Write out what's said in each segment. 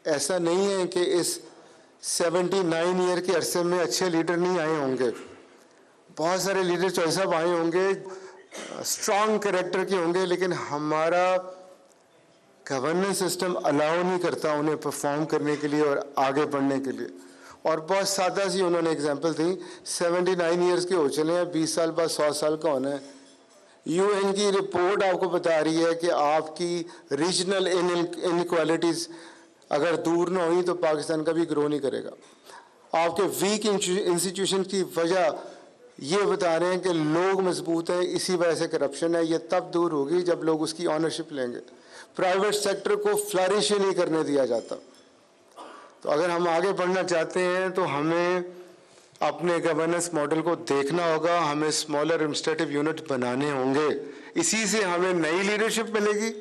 ऐसा नहीं है कि इस 79 ईयर के अरसे में अच्छे लीडर नहीं आए होंगे। बहुत सारे लीडर चॉइस अप आए होंगे, स्ट्रॉन्ग कैरेक्टर के होंगे, लेकिन हमारा गवर्नेंस सिस्टम अलाउ नहीं करता उन्हें परफॉर्म करने के लिए और आगे बढ़ने के लिए। और बहुत सादा सी उन्होंने एग्जांपल दी, 79 ईयर्स के हो चले हैं, 20 साल बाद 100 साल का होना है। यूएन की रिपोर्ट आपको बता रही है कि आपकी रीजनल इनइक्वालिटीज़ अगर दूर ना हुई तो पाकिस्तान का भी ग्रो नहीं करेगा। आपके वीक इंस्टीट्यूशन की वजह ये बता रहे हैं कि लोग मजबूत हैं, इसी वजह से करप्शन है। ये तब दूर होगी जब लोग उसकी ऑनरशिप लेंगे। प्राइवेट सेक्टर को फ्लरिश ही नहीं करने दिया जाता। तो अगर हम आगे बढ़ना चाहते हैं तो हमें अपने गवर्नेंस मॉडल को देखना होगा, हमें स्मॉलर एडमिनिस्ट्रेटिव यूनिट बनाने होंगे। इसी से हमें नई लीडरशिप मिलेगी,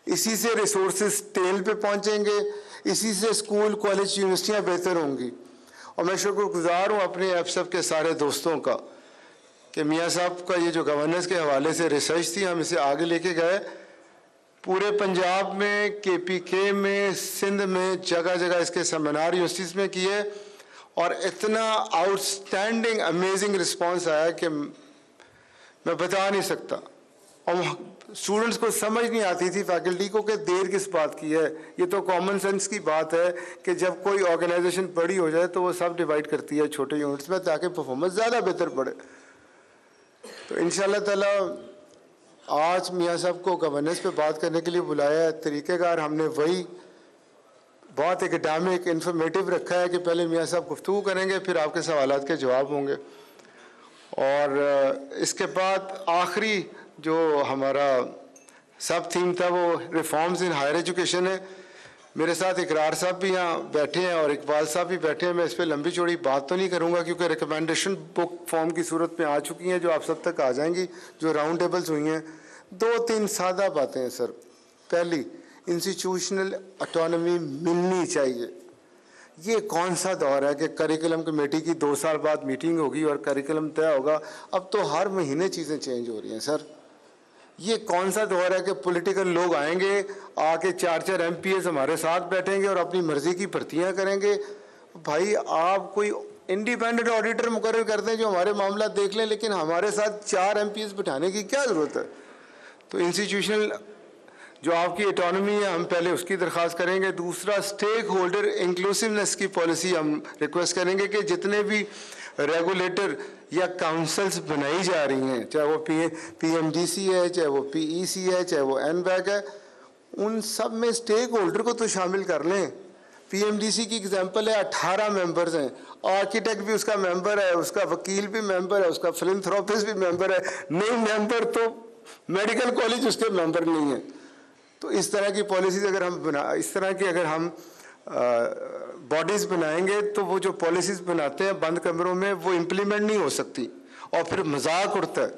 इसी से रिसोर्सेज टेल पे पहुंचेंगे, इसी से स्कूल कॉलेज यूनिवर्सिटियां बेहतर होंगी। और मैं शुक्रगुजार हूँ अपने एफसफ के सारे दोस्तों का कि मियाँ साहब का ये जो गवर्नेंस के हवाले से रिसर्च थी, हम इसे आगे लेके गए। पूरे पंजाब में, केपीके में, सिंध में, जगह जगह इसके सेमिनार यूनिवर्सिटीज़ में किए और इतना आउटस्टैंडिंग अमेजिंग रिस्पांस आया कि मैं बता नहीं सकता। और स्टूडेंट्स को समझ नहीं आती थी फैकल्टी को कि देर किस बात की है। ये तो कॉमन सेंस की बात है कि जब कोई ऑर्गेनाइजेशन बड़ी हो जाए तो वो सब डिवाइड करती है छोटे यूनिट्स में ताकि परफॉर्मेंस ज़्यादा बेहतर पड़े। तो इंशाल्लाह ताला आज मियाँ साहब को गवर्नेंस पे बात करने के लिए बुलाया है। तरीक़ेकार हमने वही बहुत एकेडमिक इंफॉर्मेटिव रखा है कि पहले मियाँ साहब गुफ्तगू करेंगे, फिर आपके सवालात के जवाब होंगे। और इसके बाद आखिरी जो हमारा सब थीम था वो रिफॉर्म्स इन हायर एजुकेशन है। मेरे साथ इकरार साहब भी यहाँ बैठे हैं और इकबाल साहब भी बैठे हैं। मैं इस पर लंबी चौड़ी बात तो नहीं करूँगा क्योंकि रिकमेंडेशन बुक फॉर्म की सूरत में आ चुकी हैं जो आप सब तक आ जाएंगी, जो राउंड टेबल्स हुई हैं। 2-3 सादा बातें हैं सर। पहली, इंस्टीट्यूशनल ऑटोनॉमी मिलनी चाहिए। ये कौन सा दौर है कि करिकुलम कमेटी की 2 साल बाद मीटिंग होगी और करिकुलम तय होगा। अब तो हर महीने चीज़ें चेंज हो रही हैं सर। ये कौन सा दौर है कि पॉलिटिकल लोग आएंगे, आके 4-4 MPs हमारे साथ बैठेंगे और अपनी मर्जी की भर्तियां करेंगे। भाई आप कोई इंडिपेंडेंट ऑडिटर मुकर्रर कर दें जो हमारे मामला देख लें, लेकिन हमारे साथ 4 MPs बिठाने की क्या ज़रूरत है। तो इंस्टीट्यूशनल जो आपकी ऑटोनॉमी है हम पहले उसकी दरख्वास्त करेंगे। दूसरा, स्टेक होल्डर इंक्लूसिवनेस की पॉलिसी हम रिक्वेस्ट करेंगे कि जितने भी रेगुलेटर या काउंसिल्स बनाई जा रही हैं, चाहे वो PMDC है, चाहे वो PEC है, चाहे वो NBAC है, उन सब में स्टेक होल्डर को तो शामिल कर लें। PMDC की एग्जांपल है, 18 मेंबर्स हैं, आर्किटेक्ट भी उसका मेंबर है, उसका वकील भी मेंबर है, उसका फिलैंथ्रोपिस्ट भी मेंबर है, नहीं मेंबर तो मेडिकल कॉलेज उसके मेंबर नहीं है। तो इस तरह की पॉलिसीज अगर हम इस तरह की अगर हम बॉडीज बनाएंगे तो वो जो पॉलिसीज बनाते हैं बंद कमरों में वो इम्प्लीमेंट नहीं हो सकती और फिर मजाक उड़ता है।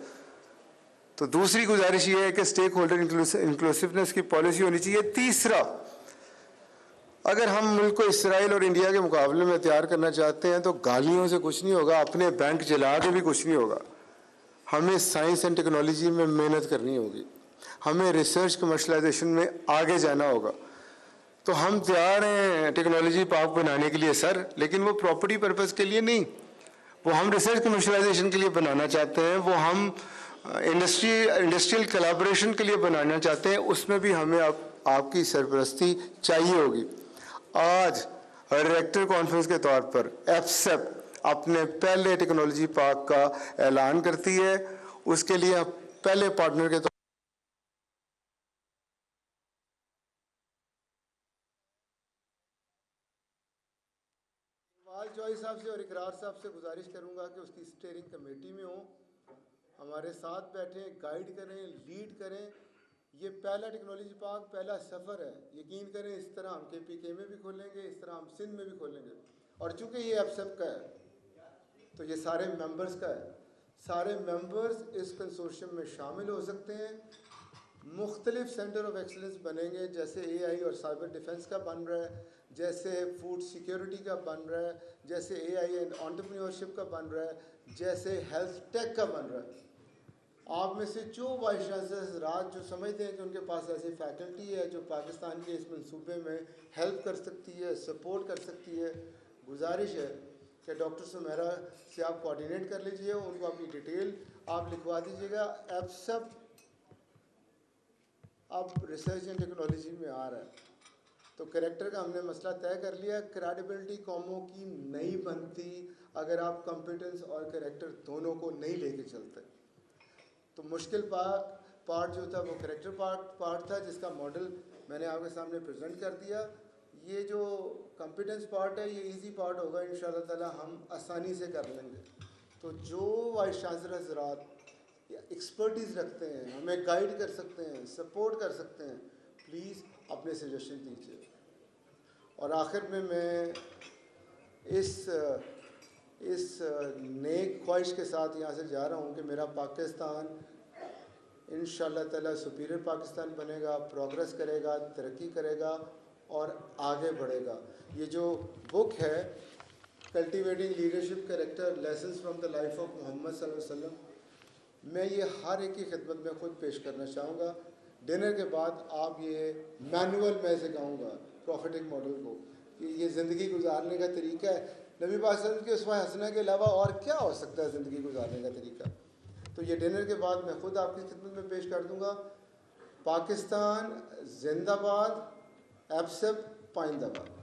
तो दूसरी गुजारिश ये है कि स्टेक होल्डर इंक्लूसिवनेस की पॉलिसी होनी चाहिए। तीसरा, अगर हम मुल्क को इसराइल और इंडिया के मुकाबले में तैयार करना चाहते हैं तो गालियों से कुछ नहीं होगा, अपने बैंक जला के भी कुछ नहीं होगा। हमें साइंस एंड टेक्नोलॉजी में मेहनत करनी होगी, हमें रिसर्च कमर्शलाइजेशन में आगे जाना होगा। तो हम तैयार हैं टेक्नोलॉजी पार्क बनाने के लिए सर, लेकिन वो प्रॉपर्टी पर्पस के लिए नहीं, वो हम रिसर्च कमर्शलाइजेशन के लिए बनाना चाहते हैं, वो हम इंडस्ट्रियल कोलैबोरेशन के लिए बनाना चाहते हैं। उसमें भी हमें आपकी सरपरस्ती चाहिए होगी। आज डायरेक्टर कॉन्फ्रेंस के तौर पर एफसेप अपने पहले टेक्नोलॉजी पार्क का ऐलान करती है। उसके लिए पहले पार्टनर के जॉय साहब से और इकरार साहब से गुजारिश करूंगा कि उसकी स्टीयरिंग कमेटी में हो, हमारे साथ बैठें, गाइड करें, लीड करें। ये पहला टेक्नोलॉजी पार्क पहला सफ़र है, यकीन करें। इस तरह हम KPK में भी खोलेंगे, इस तरह हम सिंध में भी खोलेंगे। और चूंकि ये एफसेप का है तो ये सारे मेंबर्स का है। सारे मेंबर्स इस कंसोर्शियम में शामिल हो सकते हैं। मुख्तलिफ सेंटर ऑफ एक्सलेंस बनेंगे, जैसे AI और साइबर डिफेंस का बन रहा है, जैसे फूड सिक्योरिटी का बन रहा है, जैसे AI एंड एंटरप्रेन्योरशिप का बन रहा है, जैसे हेल्थ टेक का बन रहा है। आप में से जो वाइस चांसलर रात जो समझते हैं कि उनके पास ऐसी फैकल्टी है जो पाकिस्तान के इस मंसूबे में हेल्प कर सकती है, सपोर्ट कर सकती है, गुजारिश है कि डॉक्टर सुमेरा से आप कोऑर्डिनेट कर लीजिए, उनको अपनी डिटेल आप लिखवा दीजिएगा। एप्सप अब रिसर्च एंड टेक्नोलॉजी में आ रहा है, तो कैरेक्टर का हमने मसला तय कर लिया। क्रेडिबिलिटी कौमों की नहीं बनती अगर आप कॉम्पिटेंस और कैरेक्टर दोनों को नहीं लेके चलते। तो मुश्किल पार्ट जो था वो कैरेक्टर पार्ट था, जिसका मॉडल मैंने आपके सामने प्रेजेंट कर दिया। ये जो कॉम्पिटेंस पार्ट है ये इजी पार्ट होगा, इंशाल्लाह ताला हम आसानी से कर लेंगे। तो जो वाइस चांसलर हज़रात एक्सपर्टीज़ रखते हैं, हमें गाइड कर सकते हैं, सपोर्ट कर सकते हैं, प्लीज़ अपने सजेशन दीजिए। और आखिर में मैं इस नेक ख्वाहिश के साथ यहाँ से जा रहा हूँ कि मेरा पाकिस्तान इंशाअल्लाह ताला सुपीरियर पाकिस्तान बनेगा, प्रोग्रेस करेगा, तरक्की करेगा और आगे बढ़ेगा। ये जो बुक है cultivating leadership character lessons from the life of Muhammad सल्लल्लाहु अलैहि वसल्लम, मैं ये हर एक की खिदमत में ख़ुद पेश करना चाहूँगा। डिनर के बाद आप ये मैनुअल मैं सिखाऊँगा प्रॉफिटिक मॉडल को कि ये ज़िंदगी गुजारने का तरीका है। नबी पाक सल्लल्लाहु अलैहि वसल्लम के उसमें हंसने के अलावा और क्या हो सकता है ज़िंदगी गुजारने का तरीका। तो ये डिनर के बाद मैं ख़ुद आपकी खिदमत में पेश कर दूँगा। पाकिस्तान जिंदाबाद, एप्सप पाइंदाबाद।